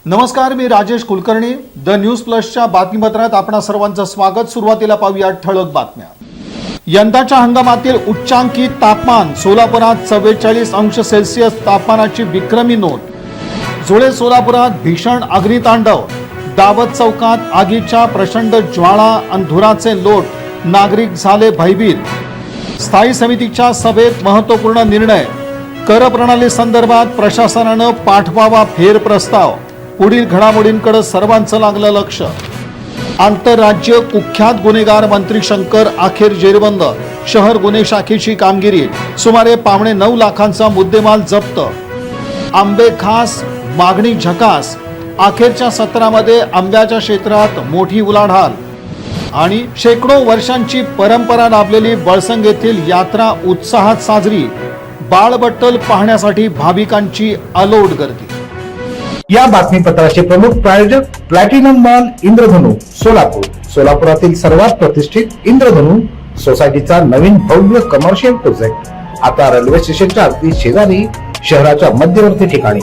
नमस्कार, मी Rajesh Kulkarni. The news प्लसच्या बातमीपत्रात आपणा सर्वांचं स्वागत. सुरुवातीला पाहूया ठळक बातम्या. यंदाच्या हंगामातील उच्चांकी तापमान. सोलापुरात 44 अंश सेल्सिअस तापमानाची विक्रमी नोंद. जुळे सोलापुरात भीषण अग्नितांडव. दावत चौकात आगीच्या प्रचंड ज्वाळा आणि धुराचे लोट. नागरिक झाले भयभीत. स्थायी समितीच्या सभेत महत्त्वपूर्ण निर्णय. कर प्रणाली संदर्भात प्रशासनानं पाठवावा फेर प्रस्ताव. पुढील घडामोडींकडे सर्वांचं लागलं लक्ष. आंतरराज्य कुख्यात गुन्हेगार मंत्री शंकर अखेर जेरबंद. शहर गुन्हे शाखेची कामगिरी. सुमारे 9.25 लाखांचा मुद्देमाल जप्त. आंबे खास, मागणी झकास. अखेरच्या सत्रामध्ये आंब्याच्या क्षेत्रात मोठी उलाढाल. आणि शेकडो वर्षांची परंपरा लाभलेली वळसंग येथील यात्रा उत्साहात साजरी. बाळबट्टल पाहण्यासाठी भाविकांची अलोट गर्दी. या बातमीपत्राचे प्रमुख प्रायोजक प्लॅटिनम मॉल इंद्रधनु सोलापूर. सोलापुरातील सर्वात प्रतिष्ठित इंद्रधनु सोसायटीचा नवीन भव्य कमर्शियल प्रोजेक्ट आता रेल्वे स्टेशनच्या अगदी शेजारी शहराच्या मध्यवर्ती ठिकाणी.